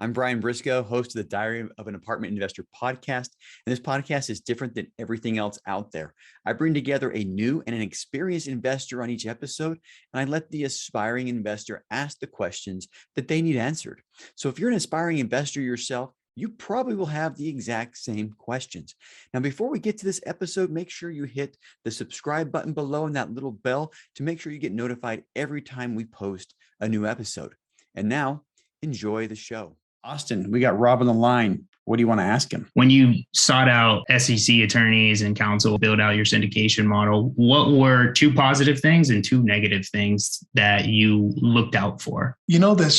I'm Brian Briscoe, host of the Diary of an Apartment Investor podcast. And this podcast is different than everything else out there. I bring together a new and an experienced investor on each episode, and I let the aspiring investor ask the questions that they need answered. So if you're an aspiring investor yourself, you probably will have the exact same questions. Now, before we get to this episode, make sure you hit the subscribe button below and that little bell to make sure you get notified every time we post a new episode. And now, enjoy the show. Austin, we got Rob on the line. What do you want to ask him? When you sought out SEC attorneys and counsel, build out your syndication model, what were two positive things and two negative things that you looked out for? You know, the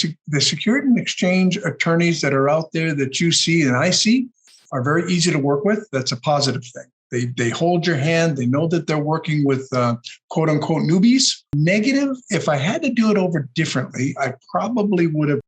security and exchange attorneys that are out there that you see and I see are very easy to work with. That's a positive thing. They hold your hand. They know that they're working with quote unquote newbies. Negative, if I had to do it over differently, I probably would have.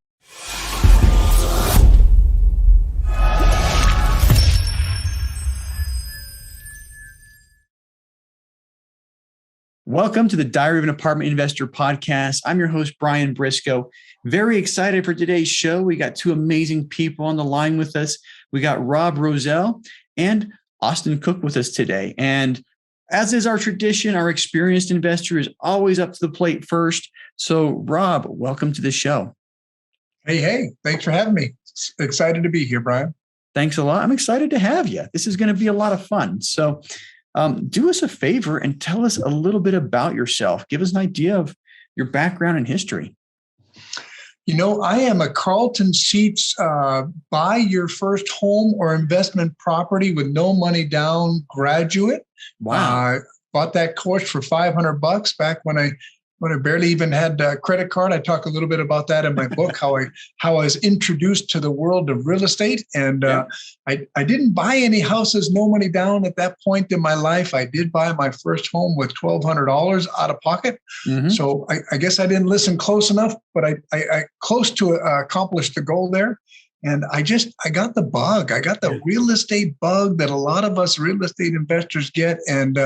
Welcome to the Diary of an Apartment Investor podcast. I'm your host, Brian Briscoe. Very excited for today's show. We got two amazing people on the line with us. We got Rob Rowsell and Austin Cook with us today. And as is our tradition, our experienced investor is always up to the plate first. So Rob, welcome to the show. Hey, thanks for having me. Excited to be here, Brian. Thanks a lot. I'm excited to have you. This is going to be a lot of fun. So do us a favor and tell us a little bit about yourself. Give us an idea of your background and history. You know, I am a Carlton Sheets buy your first home or investment property with no money down graduate. Wow. Bought that course for $500 back when I barely even had a credit card. I talk a little bit about that in my book, how I was introduced to the world of real estate. And I didn't buy any houses, no money down at that point in my life. I did buy my first home with $1,200 out of pocket. Mm-hmm. So I guess I didn't listen close enough, but I close to accomplished the goal there. And I got the bug. I got the real estate bug that a lot of us real estate investors get. And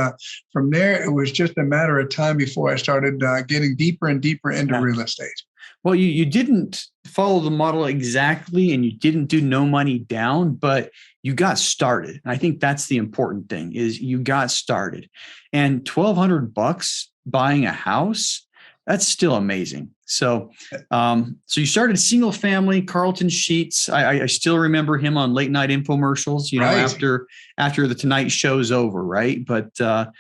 from there, it was just a matter of time before I started getting deeper and deeper into real estate. Well, you didn't follow the model exactly, and you didn't do no money down, but you got started. And I think that's the important thing is you got started. And $1,200 buying a house, that's still amazing. So you started single family, Carlton Sheets. I still remember him on late night infomercials, after the Tonight Show's over, right? But so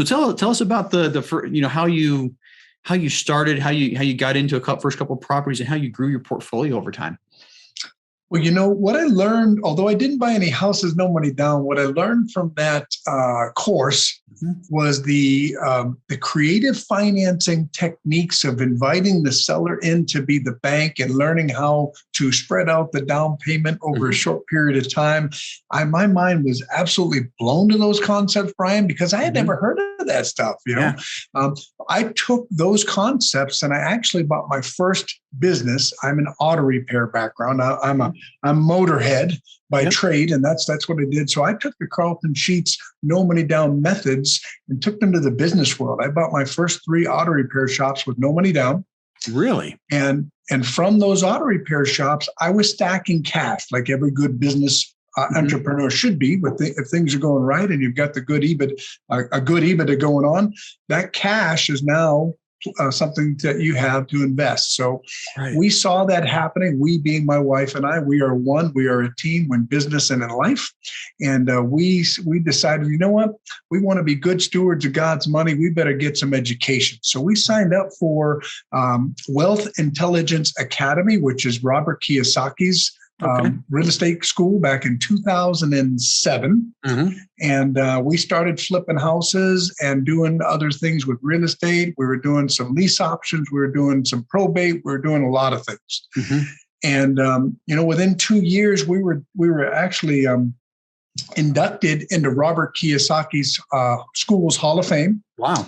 tell us about how you started, how you got into first couple of properties, and how you grew your portfolio over time. Well, you know, what I learned, although I didn't buy any houses, no money down, what I learned from that course was the creative financing techniques of inviting the seller in to be the bank and learning how to spread out the down payment over a short period of time. My mind was absolutely blown to those concepts, Brian, because I had never heard of that stuff. I took those concepts and I actually bought my first business. I'm an auto repair background. I'm motorhead by trade, and that's what I did. So I took the Carlton Sheets no money down methods and took them to the business world. I bought my first 3 auto repair shops with no money down. Really? And from those auto repair shops, I was stacking cash like every good business entrepreneur should be. If things are going right and you've got the good EBITDA going on, that cash is now something that you have to invest. So we saw that happening. We being my wife and I, we are one. We are a team in business and in life. And we decided, you know what? We want to be good stewards of God's money. We better get some education. So we signed up for Wealth Intelligence Academy, which is Robert Kiyosaki's real estate school back in 2007. And we started flipping houses and doing other things with real estate. We were doing some lease options. We were doing some probate. We were doing a lot of things. And, within 2 years, we were actually inducted into Robert Kiyosaki's school's Hall of Fame. Wow.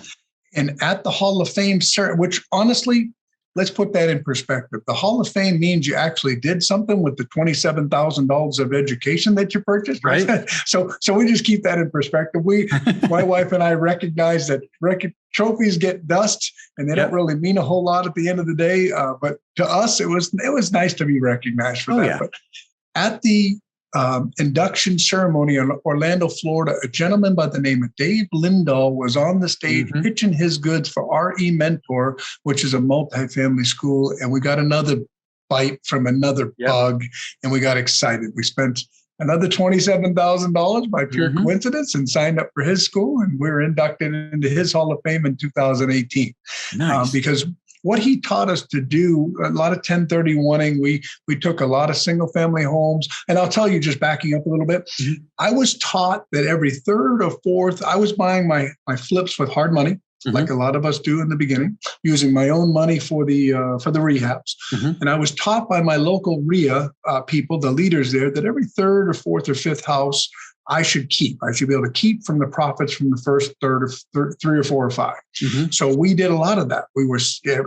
And at the Hall of Fame, which honestly, let's put that in perspective. The Hall of Fame means you actually did something with the $27,000 of education that you purchased, right? So we just keep that in perspective. My wife and I recognize that trophies get dust and they don't really mean a whole lot at the end of the day. But to us, it was nice to be recognized for that. Yeah. But at the induction ceremony in Orlando, Florida, a gentleman by the name of Dave Lindahl was on the stage pitching his goods for RE Mentor, which is a multifamily school. And we got another bite from another bug, and we got excited. We spent another $27,000 by pure coincidence and signed up for his school, and we were inducted into his Hall of Fame in 2018. Nice. Because what he taught us to do, a lot of 1031ing, we took a lot of single family homes. And I'll tell you, just backing up a little bit, I was taught that every third or fourth, I was buying my flips with hard money, like a lot of us do in the beginning, using my own money for the rehabs. And I was taught by my local RIA people, the leaders there, that every third or fourth or fifth house I should keep. I should be able to keep from the profits from the first third or three or four or five. So we did a lot of that. We were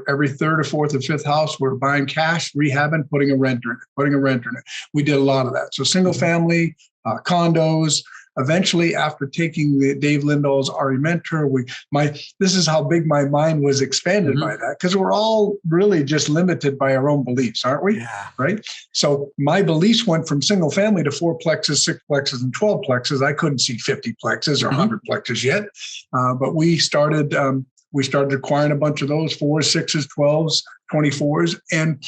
every third or fourth or fifth house, we're buying cash, rehabbing, putting a renter in it. We did a lot of that. So single family, condos. Eventually, after taking the Dave Lindahl's RE Mentor, this is how big my mind was expanded by that, because we're all really just limited by our own beliefs, aren't we? Yeah. Right. So my beliefs went from single family to 4 plexes, 6 plexes, and 12 plexes. I couldn't see 50 plexes or 100 plexes yet, but we started acquiring a bunch of those 4s, 6s, 12s, 24s, and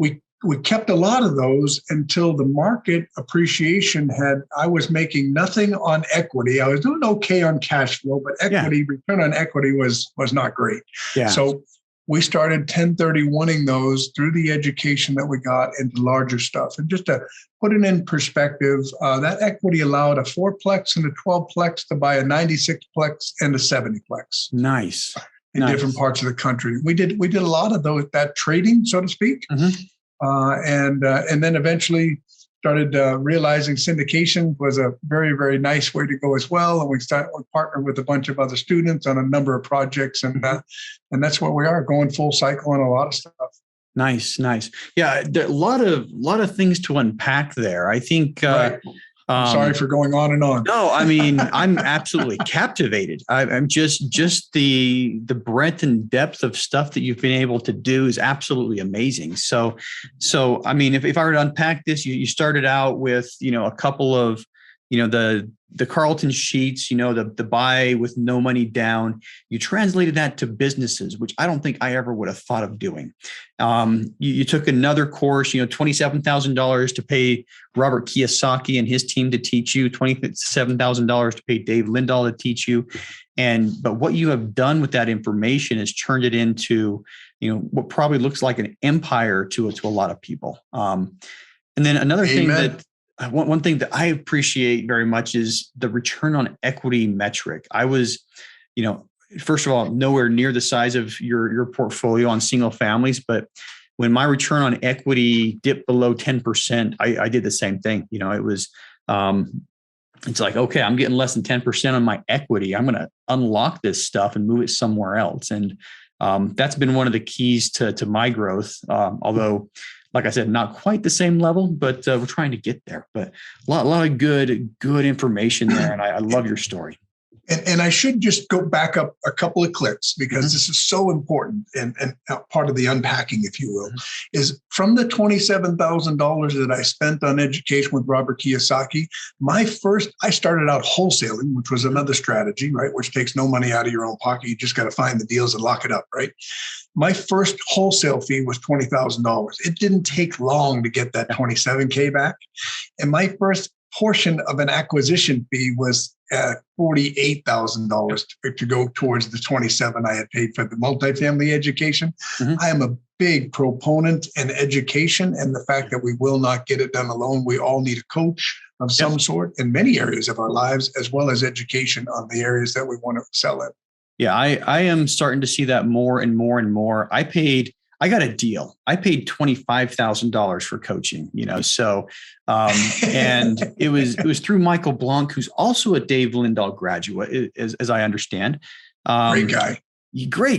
we kept a lot of those until the market appreciation I was making nothing on equity. I was doing okay on cash flow, but return on equity was not great. Yeah. So we started 1031ing those through the education that we got into larger stuff. And just to put it in perspective, that equity allowed a 4-plex and a 12-plex to buy a 96-plex and a 70-plex. Nice. In different parts of the country. We did a lot of that trading, so to speak. And then eventually started realizing syndication was a very, very nice way to go as well. And we partnered with a bunch of other students on a number of projects, and that's where we are, going full cycle on a lot of stuff. Nice. Yeah, there are a lot of things to unpack there. I think. Right. I'm sorry for going on and on. No, I mean, I'm absolutely captivated. I'm just the breadth and depth of stuff that you've been able to do is absolutely amazing. So I mean, if I were to unpack this, you started out with, a couple of, the Carlton sheets, the buy with no money down. You translated that to businesses, which I don't think I ever would have thought of doing. You took another course, $27,000 to pay Robert Kiyosaki and his team to teach you, $27,000 to pay Dave Lindahl to teach you. But what you have done with that information is turned it into, what probably looks like an empire to a lot of people. And then another thing that, one thing that I appreciate very much is the return on equity metric. I was, first of all, nowhere near the size of your portfolio on single families, but when my return on equity dipped below 10%, I did the same thing. It was, it's like, okay, I'm getting less than 10% on my equity. I'm going to unlock this stuff and move it somewhere else. And that's been one of the keys to my growth. Although, like I said, not quite the same level, but we're trying to get there. But a lot of good information there, and I love your story. And I should just go back up a couple of clicks, because this is so important and part of the unpacking, if you will, is from the $27,000 that I spent on education with Robert Kiyosaki. I started out wholesaling, which was another strategy, right? Which takes no money out of your own pocket. You just got to find the deals and lock it up, right? My first wholesale fee was $20,000. It didn't take long to get that $27K back. And my first portion of an acquisition fee was $48,000 to go towards the $27,000 I had paid for the multifamily education. I am a big proponent in education and the fact that we will not get it done alone. We all need a coach of some sort in many areas of our lives, as well as education on the areas that we want to excel in. Yeah, I am starting to see that more and more and more. I got a deal. I paid $25,000 for coaching, so, and it was through Michael Blanc, who's also a Dave Lindahl graduate, as I understand. Great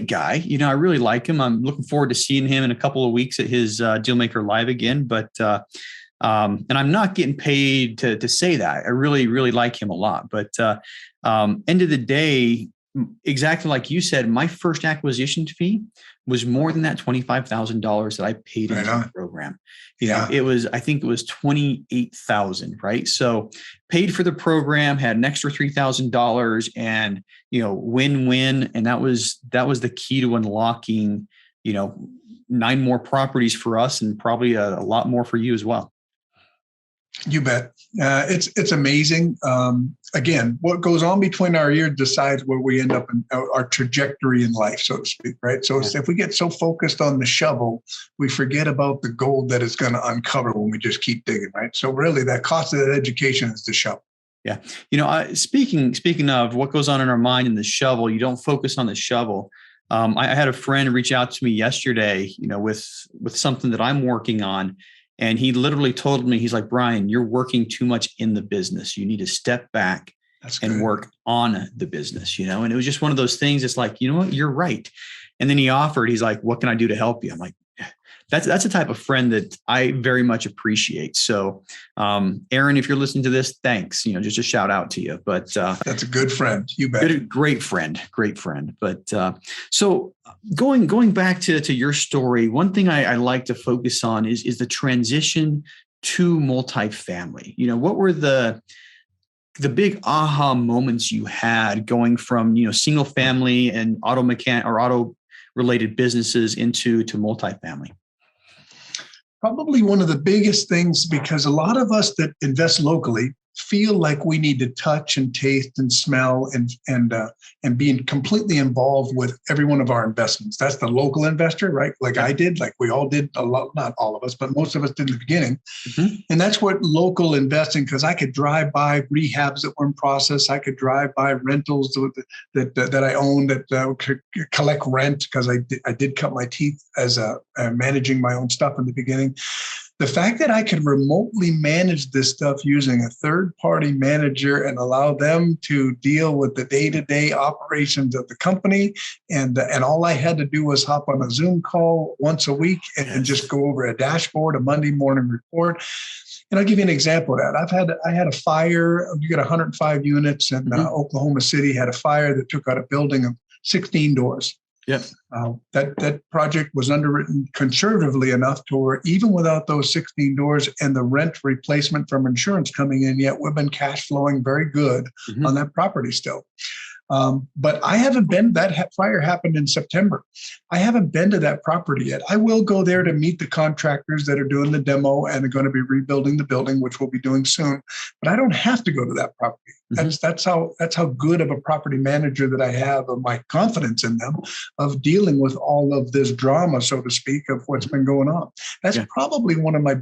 guy. I really like him. I'm looking forward to seeing him in a couple of weeks at his Dealmaker Live again. But, and I'm not getting paid to say that. I really, really like him a lot. But end of the day, exactly like you said, my first acquisition fee was more than that $25,000 that I paid into the program. I think it was 28,000, right? So paid for the program, had an extra $3,000 and, win-win. And that was the key to unlocking, 9 more properties for us and probably a lot more for you as well. You bet. It's amazing. Again, what goes on between our ears decides where we end up in our trajectory in life, so to speak, right? So if we get so focused on the shovel, we forget about the gold that it's going to uncover when we just keep digging, right? So really, that cost of that education is the shovel. Yeah. Speaking of what goes on in our mind in the shovel, you don't focus on the shovel. I had a friend reach out to me yesterday, with something that I'm working on. And he literally told me, he's like, Brian, you're working too much in the business. You need to step back and work on the business, And it was just one of those things. It's like, you know what, you're right. And then he offered, he's like, what can I do to help you? I'm like, that's the type of friend that I very much appreciate. So, Aaron, if you're listening to this, thanks, just a shout out to you, but, that's a good friend. You bet. Great friend. But, so going back to your story, one thing I like to focus on is the transition to multifamily. What were the big aha moments you had going from, single family and auto related businesses into multifamily? Probably one of the biggest things, because a lot of us that invest locally feel like we need to touch and taste and smell and be completely involved with every one of our investments. That's the local investor, right? Like I did, like we all did, a lot, not all of us, but most of us did in the beginning. Mm-hmm. And that's what local investing, because I could drive by rehabs that were in process. I could drive by rentals that I owned that could collect rent, because I did cut my teeth as managing my own stuff in the beginning. The fact that I could remotely manage this stuff using a third-party manager and allow them to deal with the day-to-day operations of the company, and all I had to do was hop on a Zoom call once a week and just go over a dashboard, a Monday morning report. And I'll give you an example of that. I had a fire. You got 105 units, and Oklahoma City had a fire that took out a building of 16 doors. Yeah. That project was underwritten conservatively enough to where even without those 16 doors and the rent replacement from insurance coming in yet, we've been cash flowing very good on that property still. But I haven't been, that fire happened in September. I haven't been to that property yet. I will go there to meet the contractors that are doing the demo and are going to be rebuilding the building, which we'll be doing soon. But I don't have to go to that property. That's how good of a property manager that I have, of my confidence in them, of dealing with all of this drama, so to speak, of what's been going on. That's probably one of my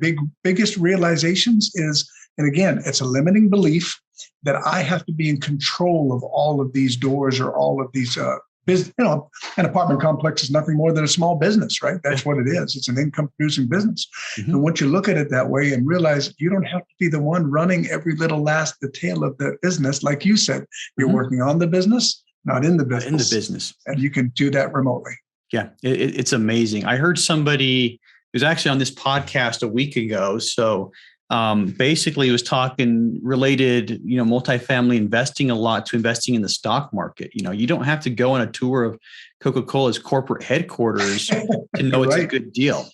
biggest realizations is, and again, it's a limiting belief that I have to be in control of all of these doors or all of these business. An apartment complex is nothing more than a small business, right? That's what it is. It's an income-producing business. And once you look at it that way and realize you don't have to be the one running every little last detail of the business, like you said, you're working on the business, not in the business. In the business, and you can do that remotely. Yeah, it's amazing. I heard somebody who's actually on this podcast a week ago. So. Basically was talking related, multifamily investing a lot to investing in the stock market. You don't have to go on a tour of Coca-Cola's corporate headquarters to know it's a good deal.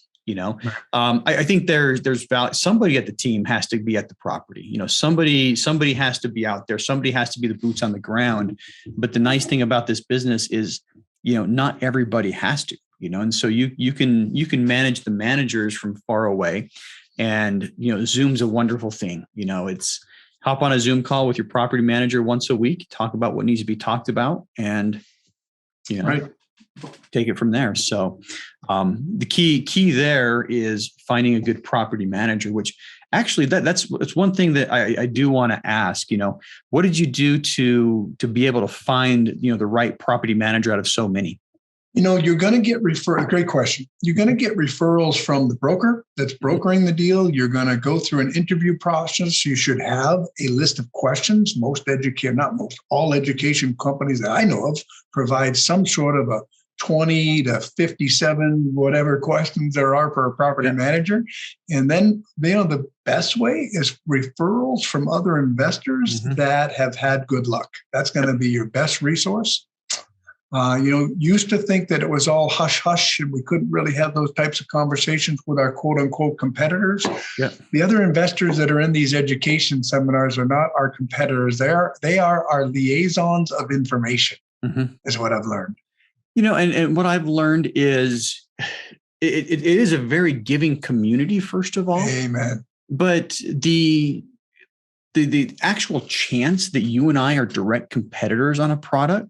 I think there's value. Somebody at the team has to be at the property. Somebody has to be out there. Somebody has to be the boots on the ground. But the nice thing about this business is, not everybody has to. And so you can manage the managers from far away. And, Zoom's a wonderful thing. It's hop on a Zoom call with your property manager once a week, talk about what needs to be talked about, and, take it from there. So the key there is finding a good property manager, which actually that's one thing that I do want to ask. What did you do to be able to find, the right property manager out of so many? You're going to get great question. You're going to get referrals from the broker that's brokering the deal. You're going to go through an interview process. You should have a list of questions. All education companies that I know of provide some sort of a 20 to 57, whatever questions there are for a property manager. And then, the best way is referrals from other investors that have had good luck. That's going to be your best resource. Used to think that it was all hush hush and we couldn't really have those types of conversations with our quote unquote competitors. Yeah. The other investors that are in these education seminars are not our competitors. They are our liaisons of information, is what I've learned. And what I've learned is it is a very giving community, first of all. Amen. But the actual chance that you and I are direct competitors on a product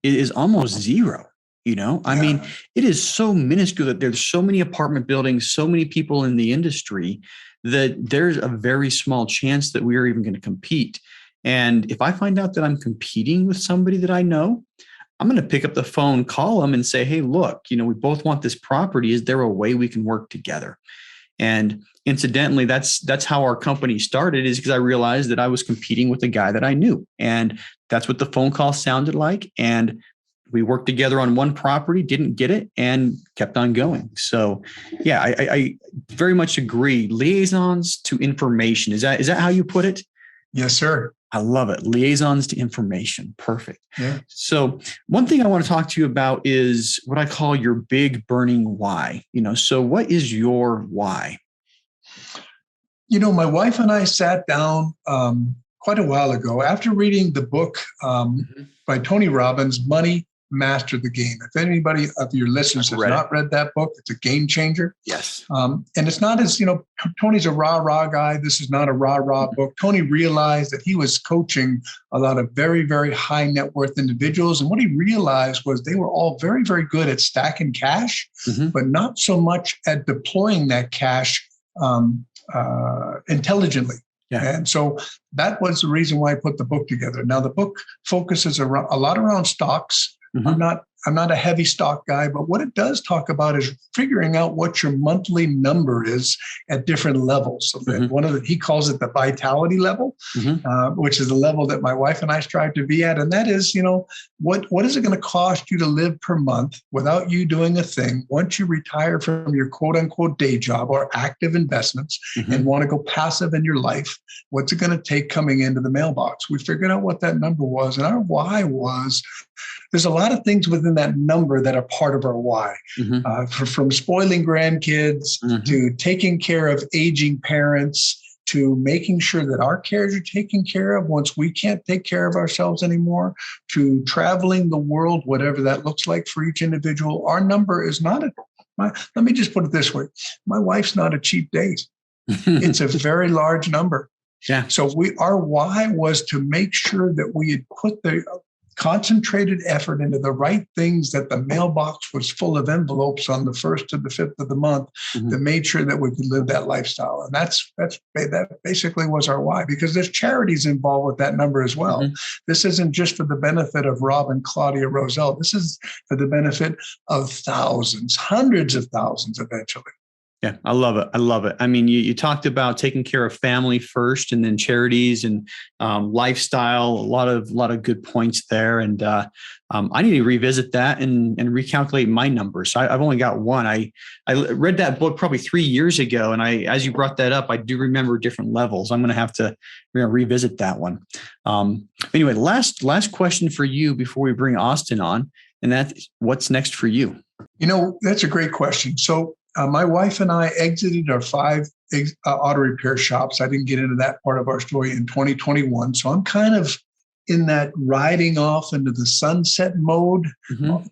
is almost zero. I mean, it is so minuscule that there's so many apartment buildings, so many people in the industry that there's a very small chance that we are even going to compete. And if I find out that I'm competing with somebody that I know, I'm going to pick up the phone, call them and say, hey, look, we both want this property. Is there a way we can work together? And incidentally, that's how our company started, is because I realized that I was competing with a guy that I knew. And that's what the phone call sounded like. And we worked together on one property, didn't get it, and kept on going. So yeah, I very much agree. Liaisons to information. Is that how you put it? Yes, sir. I love it. Liaisons to information. Perfect. Yeah. So one thing I want to talk to you about is what I call your big burning why. So what is your why? My wife and I sat down quite a while ago after reading the book by Tony Robbins, Money Master the Game. If anybody of your listeners has not read that book, it's a game changer. Yes. And it's not as, Tony's a rah-rah guy. This is not a rah-rah book. Tony realized that he was coaching a lot of very, very high net worth individuals. And what he realized was they were all very, very good at stacking cash, but not so much at deploying that cash intelligently. Yeah. And so that was the reason why I put the book together. Now, the book focuses a lot around stocks. I'm not a heavy stock guy, but what it does talk about is figuring out what your monthly number is at different levels. So he calls it the vitality level, which is the level that my wife and I strive to be at. And that is, what is it going to cost you to live per month without you doing a thing once you retire from your quote unquote day job or active investments and want to go passive in your life? What's it going to take coming into the mailbox? We figured out what that number was, and our why was, there's a lot of things within that number that are part of our why, from spoiling grandkids to taking care of aging parents to making sure that our cares are taken care of once we can't take care of ourselves anymore, to traveling the world, whatever that looks like for each individual. Our number is not let me just put it this way. My wife's not a cheap date. It's a very large number. Yeah. So our why was to make sure that we had put the concentrated effort into the right things, that the mailbox was full of envelopes on the 1st to the 5th of the month that made sure that we could live that lifestyle. And that basically was our why, because there's charities involved with that number as well. This isn't just for the benefit of Rob and Claudia Rowsell. This is for the benefit of thousands, hundreds of thousands eventually. Yeah, I love it. I love it. I mean, you talked about taking care of family first, and then charities and lifestyle. A lot of good points there. And I need to revisit that and recalculate my numbers. I've only got one. I read that book probably 3 years ago, and as you brought that up, I do remember different levels. I'm going to have to revisit that one. Anyway, last question for you before we bring Austin on, and that's what's next for you. That's a great question. So. My wife and I exited our 5 auto repair shops. I didn't get into that part of our story in 2021. So I'm kind of in that riding off into the sunset mode.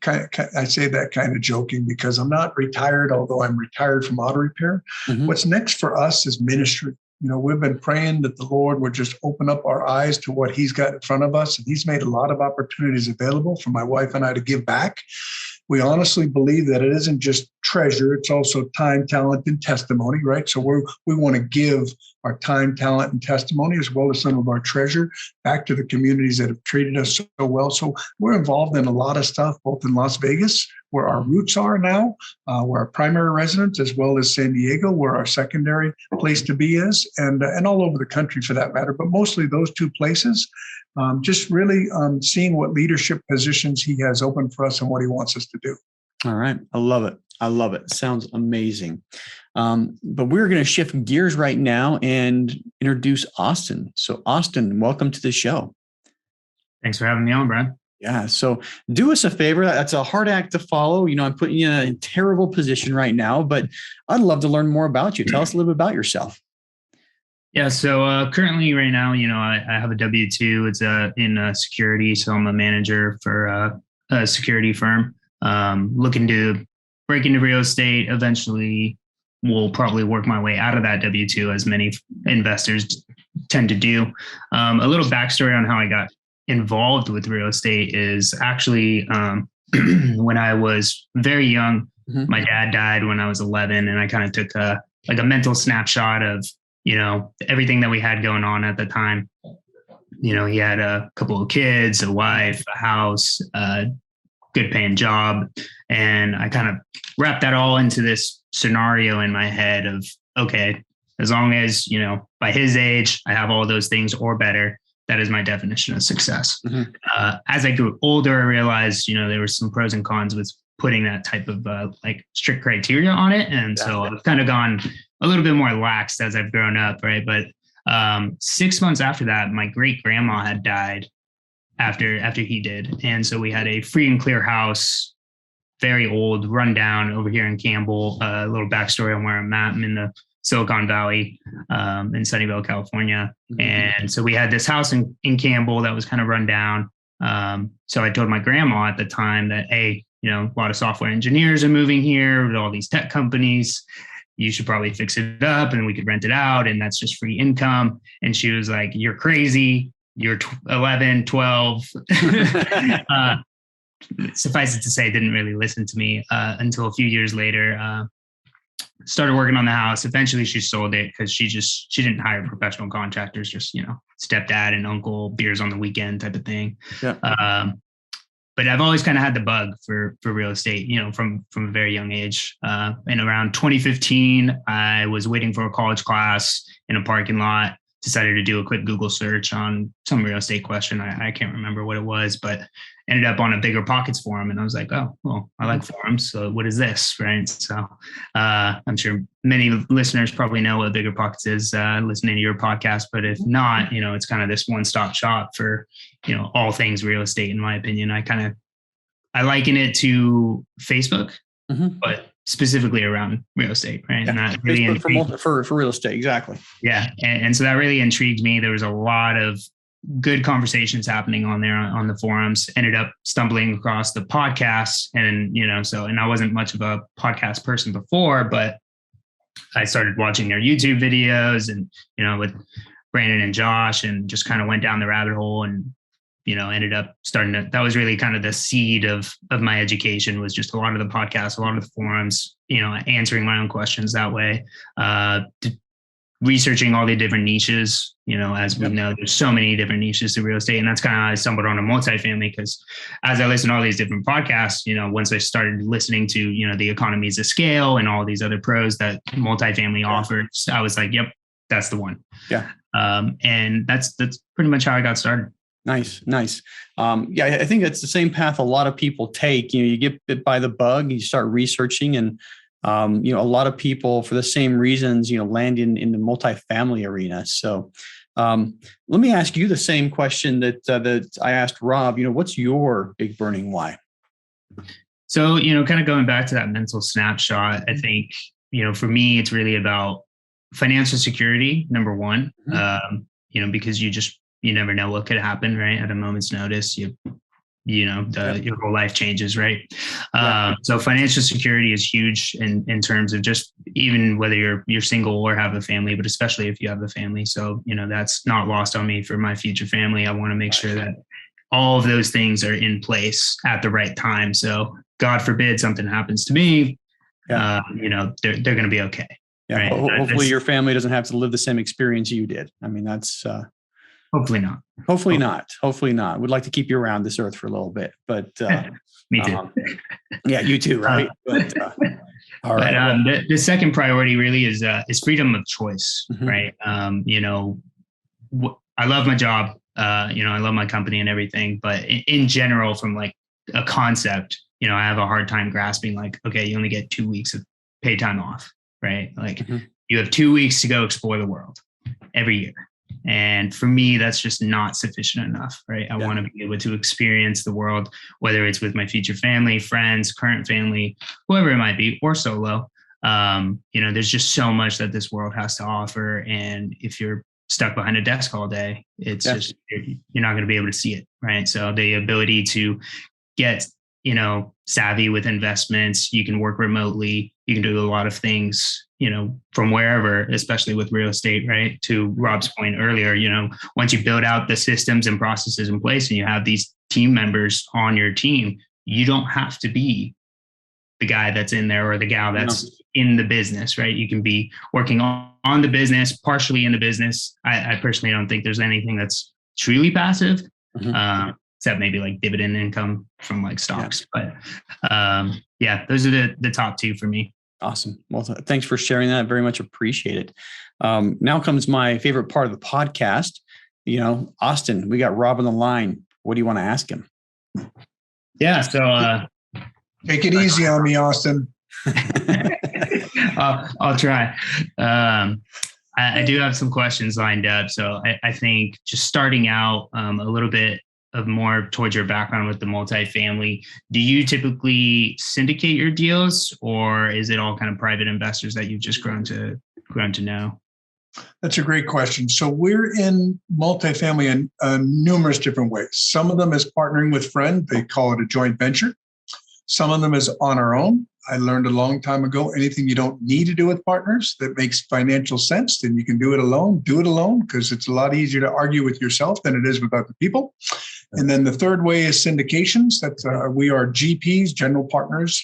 I say that kind of joking because I'm not retired, although I'm retired from auto repair. What's next for us is ministry. We've been praying that the Lord would just open up our eyes to what he's got in front of us. And he's made a lot of opportunities available for my wife and I to give back. We honestly believe that it isn't just treasure, it's also time, talent, and testimony, right? So we want to give our time, talent, and testimony, as well as some of our treasure, back to the communities that have treated us so well. So we're involved in a lot of stuff, both in Las Vegas, where our roots are now, where our primary residence, as well as San Diego, where our secondary place to be is, and all over the country for that matter, but mostly those 2 places. Just really seeing what leadership positions he has open for us and what he wants us to do. All right. I love it. I love it. Sounds amazing. But we're going to shift gears right now and introduce Austin. So Austin, welcome to the show. Thanks for having me on, Brad. Yeah. So do us a favor. That's a hard act to follow. I'm putting you in a terrible position right now, but I'd love to learn more about you. Tell us a little bit about yourself. Yeah. So currently, right now, I have a W-2. It's in security, so I'm a manager for a security firm. Looking to break into real estate. Eventually, will probably work my way out of that W-2, as many investors tend to do. A little backstory on how I got involved with real estate is actually when I was very young. Mm-hmm. My dad died when I was 11, and I kind of took a mental snapshot of everything that we had going on at the time. He had a couple of kids, a wife, a house, a good paying job. And I kind of wrapped that all into this scenario in my head of, okay, as long as, by his age, I have all those things or better, that is my definition of success. Mm-hmm. As I grew older, I realized, there were some pros and cons with putting that type of strict criteria on it. And so I've kind of gone a little bit more lax as I've grown up, right? But 6 months after that, my great grandma had died after he did. And so we had a free and clear house, very old, run down over here in Campbell. A little backstory on where I'm at. I'm in the Silicon Valley in Sunnyvale, California. Mm-hmm. And so we had this house in Campbell that was kind of run down. So I told my grandma at the time that, hey, a lot of software engineers are moving here with all these tech companies. You should probably fix it up and we could rent it out. And that's just free income. And she was like, you're crazy. You're 11, 12. Suffice it to say, didn't really listen to me until a few years later. Started working on the house. Eventually she sold it because she didn't hire professional contractors, just, stepdad and uncle, beers on the weekend type of thing. Yeah. But I've always kind of had the bug for real estate, from a very young age. And around 2015, I was waiting for a college class in a parking lot, decided to do a quick Google search on some real estate question. I can't remember what it was, but ended up on a Bigger Pockets forum. And I was like, oh, well, I like forums. So what is this, right? So I'm sure many listeners probably know what Bigger Pockets is listening to your podcast. But if not, it's kind of this one-stop shop for, all things real estate, in my opinion. I liken it to Facebook, mm-hmm. but specifically around real estate, right? Yeah. And that really for real estate, exactly. Yeah, and so that really intrigued me. There was a lot of good conversations happening on there on the forums. Ended up stumbling across the podcast, and and I wasn't much of a podcast person before, but I started watching their YouTube videos, and with Brandon and Josh, and just kind of went down the rabbit hole, and ended up that was really kind of the seed of my education, was just a lot of the podcasts, a lot of the forums, answering my own questions that way, researching all the different niches, as we know, there's so many different niches to real estate. And that's kind of how I stumbled on a multifamily, because as I listened to all these different podcasts, once I started listening to, the economies of scale and all ththese other pros that multifamily offers, I was like, yep, that's the one. Yeah. And that's pretty much how I got started. Nice. Yeah, I think that's the same path a lot of people take. You get bit by the bug, you start researching, and a lot of people, for the same reasons, land in the multifamily arena. So let me ask you the same question that I asked Rob. What's your big burning why? So, kind of going back to that mental snapshot, I think, for me, it's really about financial security, number one, mm-hmm. Because you never know what could happen, right? At a moment's notice, your whole life changes, right? So financial security is huge in terms of just even whether you're single or have a family, but especially if you have a family. So, that's not lost on me for my future family. I want to make sure that all of those things are in place at the right time. So God forbid something happens to me, they're going to be okay. Yeah. Right? Hopefully your family doesn't have to live the same experience you did. I mean, that's, hopefully not. Hopefully not. We'd like to keep you around this earth for a little bit, but me too. Yeah, you too, right? All right. But the second priority really is freedom of choice, mm-hmm. right? I love my job. I love my company and everything, but in general, from like a concept, I have a hard time grasping like, okay, you only get 2 weeks of paid time off, right? Like mm-hmm. you have 2 weeks to go explore the world every year. And for me, that's just not sufficient enough, right? I want to be able to experience the world, whether it's with my future family, friends, current family, whoever it might be, or solo. There's just so much that this world has to offer. And if you're stuck behind a desk all day, it's just, you're not going to be able to see it, right? So the ability to get, savvy with investments, you can work remotely, you can do a lot of things, from wherever, especially with real estate, right? To Rob's point earlier, once you build out the systems and processes in place and you have these team members on your team, you don't have to be the guy that's in there or the gal that's in the business, right? You can be working on the business, partially in the business. I personally don't think there's anything that's truly passive, except maybe like dividend income from like stocks. But those are the top two for me. Awesome. Well, thanks for sharing that. Very much appreciate it. Now comes my favorite part of the podcast. Austin, we got Rob on the line. What do you want to ask him? Yeah. So take it easy on me, Austin. I'll try. I do have some questions lined up. So I think just starting out a little bit of more towards your background with the multifamily, do you typically syndicate your deals, or is it all kind of private investors that you've just grown to know? That's a great question. So we're in multifamily in numerous different ways. Some of them is partnering with friends. They call it a joint venture. Some of them is on our own. I learned a long time ago, anything you don't need to do with partners that makes financial sense, then you can do it alone, because it's a lot easier to argue with yourself than it is with other people. And then the third way is syndications. That's we are GPs, general partners,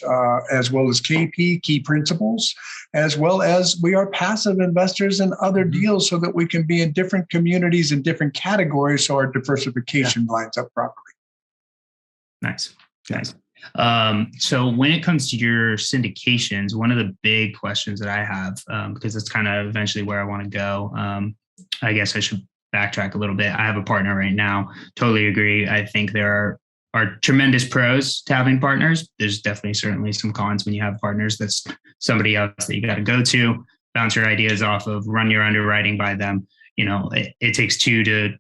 as well as KP, key principals, as well as we are passive investors in other deals so that we can be in different communities and different categories so our diversification lines up properly. Nice. So when it comes to your syndications, one of the big questions that I have, because it's kind of eventually where I want to go, I guess I should backtrack a little bit. I have a partner right now. Totally agree. I think there are tremendous pros to having partners. There's certainly some cons when you have partners. That's somebody else that you got to go to, bounce your ideas off of, run your underwriting by them. It takes two to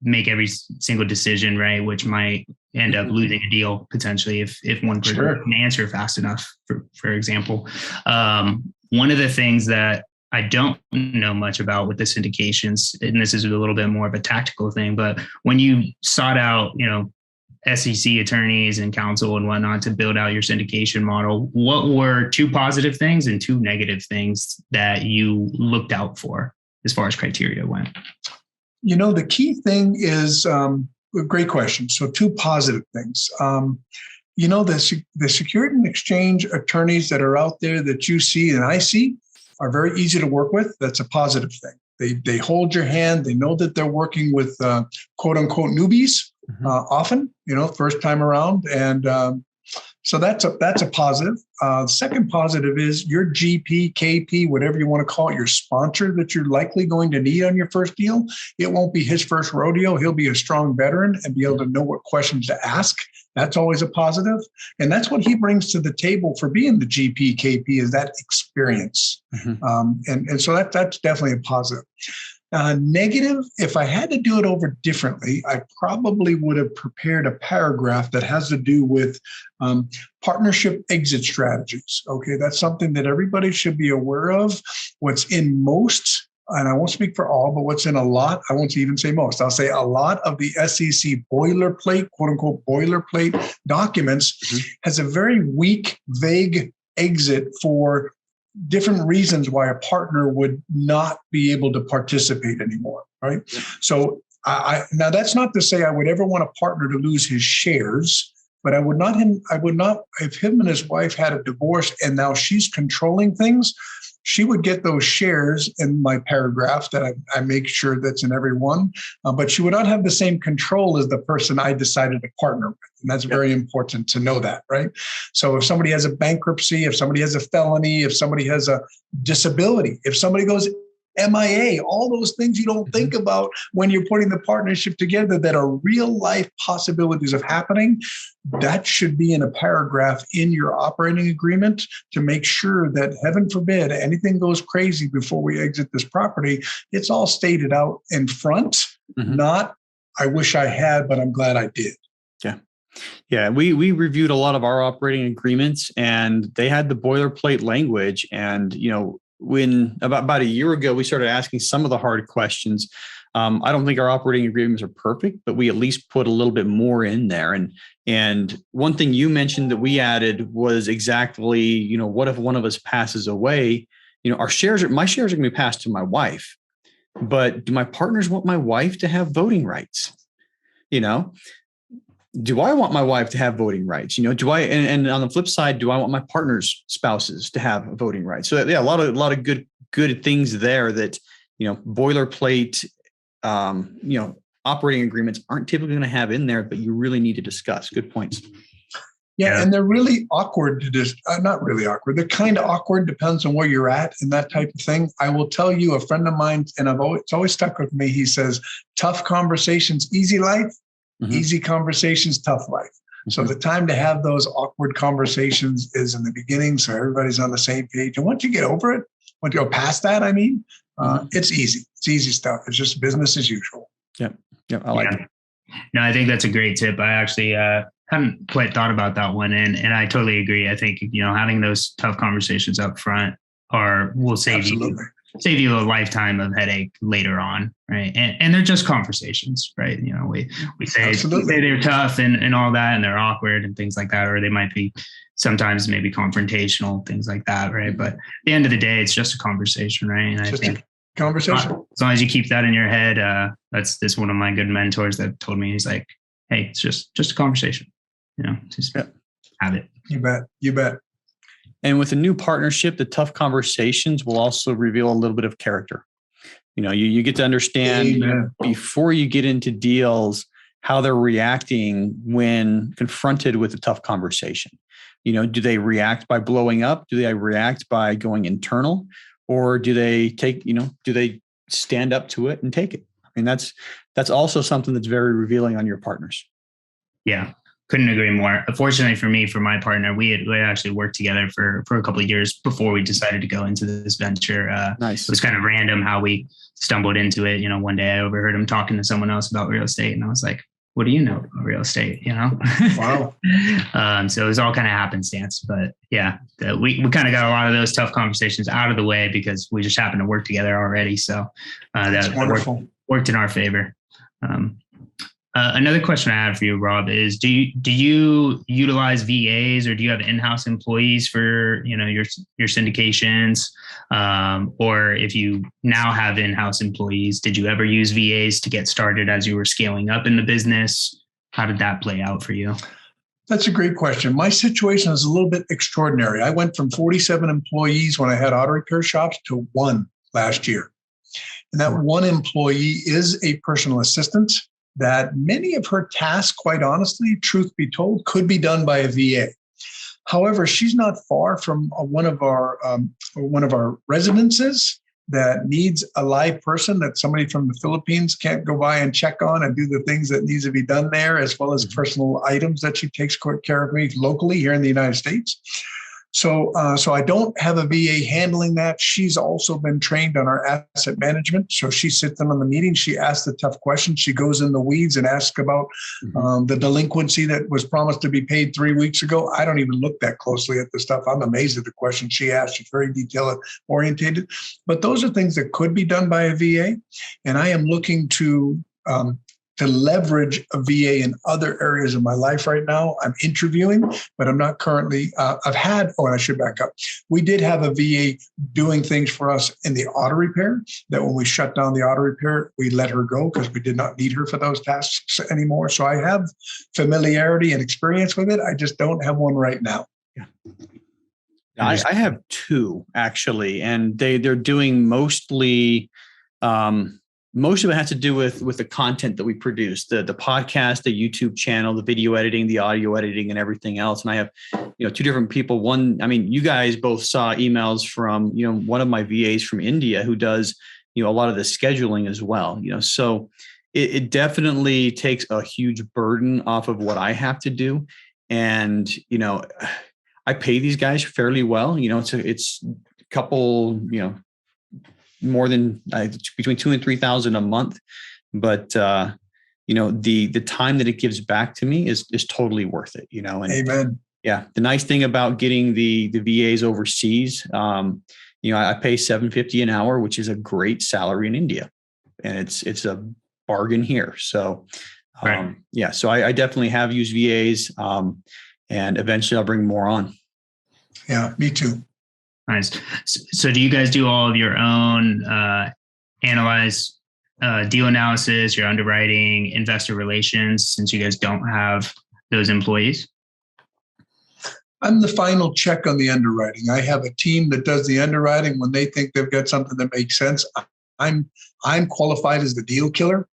make every single decision, right? Which might end up losing a deal potentially if one person can answer fast enough, for example. One of the things that I don't know much about with the syndications, and this is a little bit more of a tactical thing, but when you sought out, SEC attorneys and counsel and whatnot to build out your syndication model, what were two positive things and two negative things that you looked out for as far as criteria went? The key thing is a great question. So two positive things. The Security and Exchange attorneys that are out there that you see and I see are very easy to work with. That's a positive thing. They hold your hand. They know that they're working with quote unquote newbies often, first time around. And so that's a positive. Second positive is your GP, KP, whatever you want to call it, your sponsor that you're likely going to need on your first deal. It won't be his first rodeo. He'll be a strong veteran and be able to know what questions to ask. That's always a positive. And that's what he brings to the table for being the GP, KP, is that experience. And so that's definitely a positive. Negative, if I had to do it over differently, I probably would have prepared a paragraph that has to do with partnership exit strategies. Okay, that's something that everybody should be aware of. What's in most, and I won't speak for all, but what's in a lot, I won't even say most, I'll say a lot of the SEC boilerplate, quote unquote, boilerplate documents has a very weak, vague exit for different reasons why a partner would not be able to participate anymore, right? So now that's not to say I would ever want a partner to lose his shares, but I would not, if him and his wife had a divorce and now she's controlling things, she would get those shares in my paragraph that I make sure that's in every one, but she would not have the same control as the person I decided to partner with. And that's very important to know that, right? So if somebody has a bankruptcy, if somebody has a felony, if somebody has a disability, if somebody goes MIA, all those things you don't think about when you're putting the partnership together that are real life possibilities of happening. That should be in a paragraph in your operating agreement to make sure that, heaven forbid, anything goes crazy before we exit this property. It's all stated out in front, not I wish I had, but I'm glad I did. Yeah. Yeah. We reviewed a lot of our operating agreements, and they had the boilerplate language. And, when about a year ago, we started asking some of the hard questions. I don't think our operating agreements are perfect, but we at least put a little bit more in there. And one thing you mentioned that we added was exactly, what if one of us passes away? My shares are going to be passed to my wife, but do my partners want my wife to have voting rights? Do I want my wife to have voting rights? Do I, and on the flip side, do I want my partner's spouses to have voting rights? So yeah, a lot of good things there that, boilerplate, operating agreements aren't typically going to have in there, but you really need to discuss. Good points. Yeah. And they're really awkward to just, not really awkward. They're kind of awkward, depends on where you're at and that type of thing. I will tell you, a friend of mine, and it's always stuck with me. He says, tough conversations, easy life. Easy conversations, tough life. So the time to have those awkward conversations is in the beginning, so everybody's on the same page. And once you get over it, once you go past that, it's easy. It's easy stuff. It's just business as usual. Yeah. I like it. No, I think that's a great tip. I actually hadn't quite thought about that one, and I totally agree. I think having those tough conversations up front will save you a lifetime of headache later on, right? And they're just conversations, right? We say they're tough and all that, and they're awkward and things like that, or they might be sometimes maybe confrontational, things like that, right? But at the end of the day, it's just a conversation, right? And I think conversation. As long as you keep that in your head, that's one of my good mentors that told me, he's like, hey, it's just a conversation, just have it. You bet. And with a new partnership, the tough conversations will also reveal a little bit of character. You get to understand before you get into deals, how they're reacting when confronted with a tough conversation. Do they react by blowing up? Do they react by going internal? Or do they do they stand up to it and take it? That's also something that's very revealing on your partners. Yeah. Couldn't agree more. Fortunately for me, for my partner, we had actually worked together for a couple of years before we decided to go into this venture. Nice. It was kind of random how we stumbled into it. One day I overheard him talking to someone else about real estate, and I was like, what do you know about real estate? Wow. So it was all kind of happenstance, but yeah, we kind of got a lot of those tough conversations out of the way because we just happened to work together already. So that's wonderful. Worked in our favor. Another question I have for you, Rob, is do you utilize VAs, or do you have in-house employees for your syndications? Or if you now have in-house employees, did you ever use VAs to get started as you were scaling up in the business? How did that play out for you? That's a great question. My situation is a little bit extraordinary. I went from 47 employees when I had auto repair shops to 1 last year. And that one employee is a personal assistant that many of her tasks, quite honestly, truth be told, could be done by a VA. However, she's not far from one of our residences that needs a live person that somebody from the Philippines can't go by and check on and do the things that needs to be done there, as well as personal items that she takes care of me locally here in the United States. So I don't have a VA handling that. She's also been trained on our asset management. So she sits in on the meeting. She asks the tough questions. She goes in the weeds and asks about the delinquency that was promised to be paid 3 weeks ago. I don't even look that closely at the stuff. I'm amazed at the questions she asks. She's very detail oriented. But those are things that could be done by a VA. And I am looking to leverage a VA in other areas of my life right now. I'm interviewing, but I'm not currently, I should back up. We did have a VA doing things for us in the auto repair, that when we shut down the auto repair, we let her go because we did not need her for those tasks anymore. So I have familiarity and experience with it. I just don't have one right now. Yeah. I have 2 actually, and they're doing mostly, most of it has to do with the content that we produce, the podcast, the YouTube channel, the video editing, the audio editing, and everything else. And I have, 2 different people. One, you guys both saw emails from, one of my VAs from India who does a lot of the scheduling as well, so it definitely takes a huge burden off of what I have to do. And, I pay these guys fairly well, it's a couple, more than between 2,000 and 3,000 a month. But, the time that it gives back to me is totally worth it, and Amen. yeah, the nice thing about getting the VAs overseas, I pay $750 an hour, which is a great salary in India, and it's a bargain here. So, Right. so I definitely have used VAs, and eventually I'll bring more on. Yeah, me too. Nice. So do you guys do all of your own analyze deal analysis, your underwriting, investor relations, since you guys don't have those employees? I'm the final check on the underwriting. I have a team that does the underwriting when they think they've got something that makes sense. I'm qualified as the deal killer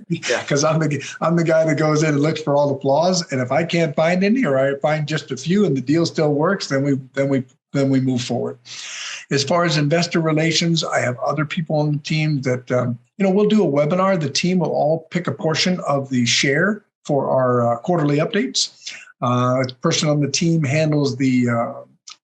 because I'm the guy that goes in and looks for all the flaws. And if I can't find any, or I find just a few, and the deal still works, then we move forward. As far as investor relations, I have other people on the team that we'll do a webinar. The team will all pick a portion of the share for our quarterly updates. A person on the team handles the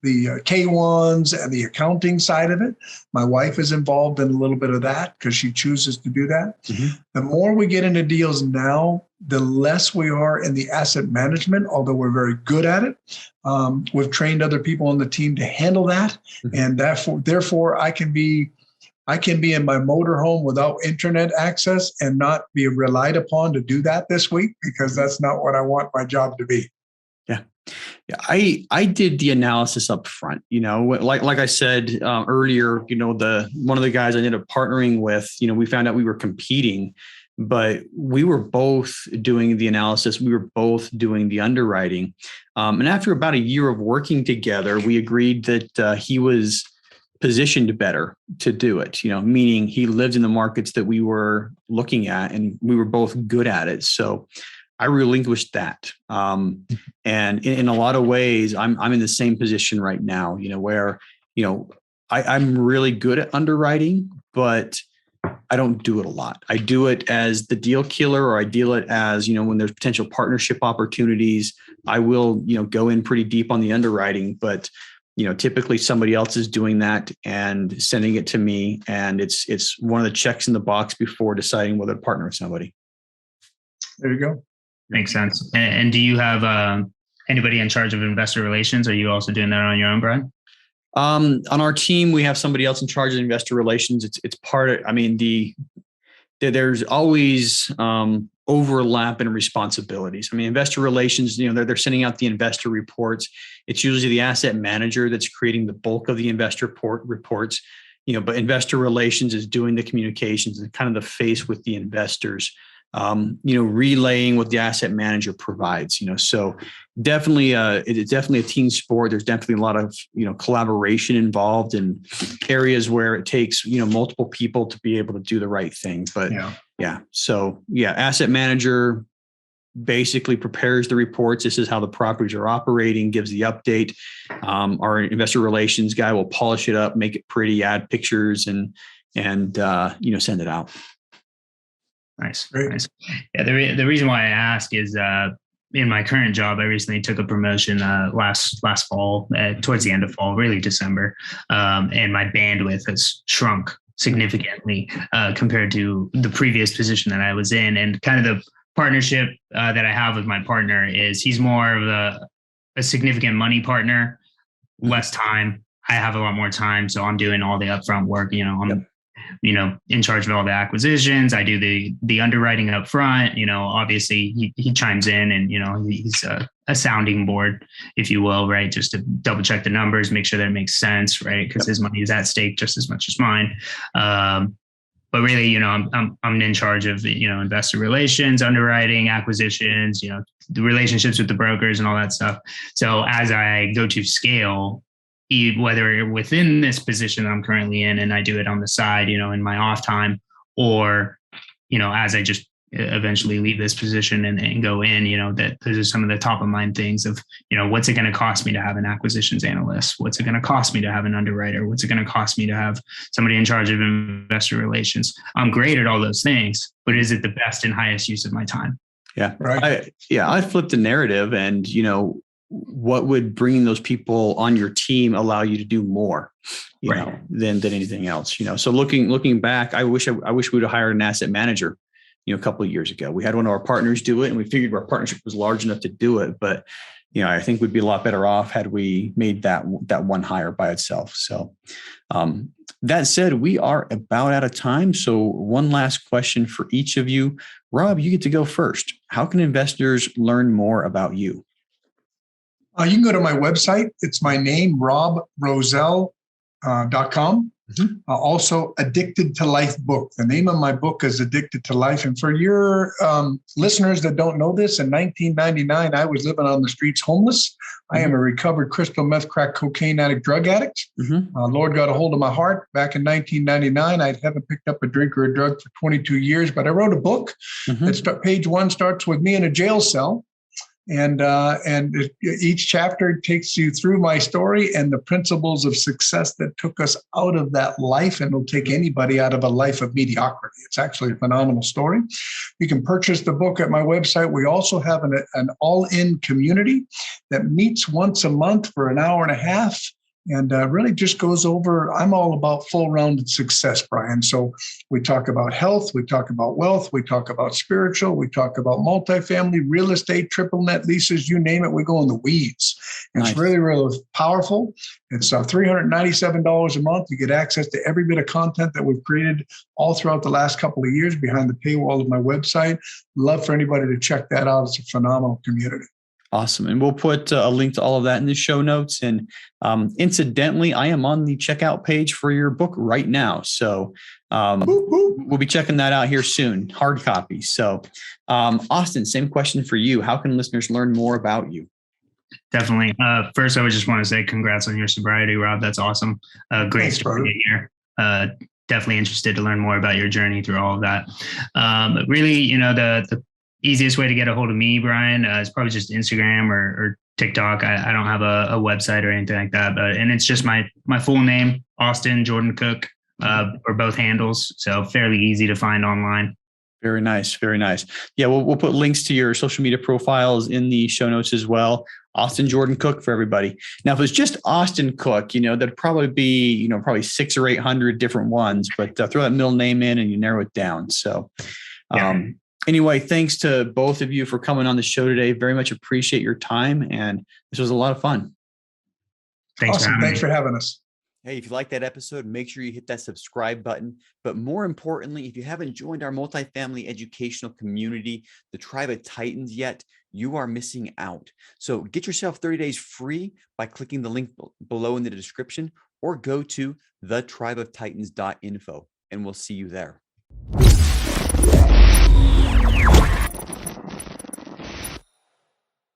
K1s and the accounting side of it. My wife is involved in a little bit of that because she chooses to do that. Mm-hmm. The more we get into deals now, the less we are in the asset management, although we're very good at it. We've trained other people on the team to handle that. Mm-hmm. And therefore, I can be in my motorhome without internet access and not be relied upon to do that this week, because that's not what I want my job to be. Yeah, I did the analysis up front, like I said earlier, one of the guys I ended up partnering with, we found out we were competing, but we were both doing the analysis. We were both doing the underwriting. And after about a year of working together, we agreed that he was positioned better to do it, meaning he lived in the markets that we were looking at and we were both good at it. So I relinquished that. And in a lot of ways, I'm in the same position right now, where, I'm really good at underwriting, but I don't do it a lot. I do it as the deal killer, or I deal it as, when there's potential partnership opportunities, I will, go in pretty deep on the underwriting, but, typically somebody else is doing that and sending it to me. And it's one of the checks in the box before deciding whether to partner with somebody. There you go. Makes sense. And do you have anybody in charge of investor relations? Are you also doing that on your own, Brian? On our team, we have somebody else in charge of investor relations. It's part of, there's always overlap in responsibilities. Investor relations, they're sending out the investor reports. It's usually the asset manager that's creating the bulk of the investor reports, but investor relations is doing the communications and kind of the face with the investors. Relaying what the asset manager provides, so definitely, it's definitely a team sport. There's definitely a lot of, collaboration involved in areas where it takes, multiple people to be able to do the right thing. But asset manager basically prepares the reports. This is how the properties are operating, gives the update. Our investor relations guy will polish it up, make it pretty, add pictures and send it out. Nice. Nice. Yeah. The reason why I ask is in my current job, I recently took a promotion last fall, towards the end of fall, really December. And my bandwidth has shrunk significantly compared to the previous position that I was in. And kind of the partnership that I have with my partner is he's more of a significant money partner, less time. I have a lot more time. So I'm doing all the upfront work, I'm in charge of all the acquisitions. I do the underwriting up front. Obviously he chimes in and, he's a sounding board, if you will, right? Just to double check the numbers, make sure that it makes sense, right? Because his money is at stake just as much as mine. But really, I'm in charge of, investor relations, underwriting, acquisitions, the relationships with the brokers and all that stuff. So as I go to scale, whether within this position I'm currently in and I do it on the side, in my off time, or, as I just eventually leave this position and go in, that those are some of the top of mind things of, what's it going to cost me to have an acquisitions analyst? What's it going to cost me to have an underwriter? What's it going to cost me to have somebody in charge of investor relations? I'm great at all those things, but is it the best and highest use of my time? Yeah. Right. I flipped the narrative and, what would bringing those people on your team allow you to do more, than anything else, so looking back, I wish we would have hired an asset manager, a couple of years ago. We had one of our partners do it and we figured our partnership was large enough to do it. But, I think we'd be a lot better off had we made that one hire by itself. So that said, we are about out of time. So one last question for each of you. Rob, you get to go first. How can investors learn more about you? You can go to my website. It's my name, robrowsell.com. Also, Addicted to Life book. The name of my book is Addicted to Life. And for your listeners that don't know this, in 1999, I was living on the streets homeless. I am a recovered crystal meth, crack, cocaine addict, drug addict. Lord got a hold of my heart back in 1999. I haven't picked up a drink or a drug for 22 years, but I wrote a book. Page 1 starts with me in a jail cell. And each chapter takes you through my story and the principles of success that took us out of that life and will take anybody out of a life of mediocrity. It's actually a phenomenal story. You can purchase the book at my website. We also have an all-in community that meets once a month for an hour and a half. And really just goes over, I'm all about full-rounded success, Brian. So we talk about health, we talk about wealth, we talk about spiritual, we talk about multifamily, real estate, triple net leases, you name it, we go in the weeds. And It's really, really powerful. It's $397 a month. You get access to every bit of content that we've created all throughout the last couple of years behind the paywall of my website. Love for anybody to check that out. It's a phenomenal community. Awesome. And we'll put a link to all of that in the show notes. And incidentally, I am on the checkout page for your book right now. So we'll be checking that out here soon, hard copy. So Austin, same question for you. How can listeners learn more about you? Definitely. First, I would just want to say congrats on your sobriety, Rob. That's awesome. Great story to hear. Definitely interested to learn more about your journey through all of that. But really, the easiest way to get a hold of me, Brian, is probably just Instagram or TikTok. I don't have a website or anything like that, and it's just my full name, Austin Jordan Cook, or both handles. So fairly easy to find online. Very nice. Very nice. Yeah. We'll put links to your social media profiles in the show notes as well. Austin Jordan Cook for everybody. Now, if it's just Austin Cook, there'd probably be, probably 600 or 800 different ones, but throw that middle name in and you narrow it down. So, anyway, thanks to both of you for coming on the show today. Very much appreciate your time. And this was a lot of fun. Thanks for having us. Hey, if you like that episode, make sure you hit that subscribe button. But more importantly, if you haven't joined our multifamily educational community, the Tribe of Titans yet, you are missing out. So get yourself 30 days free by clicking the link below in the description or go to thetribeoftitans.info and we'll see you there.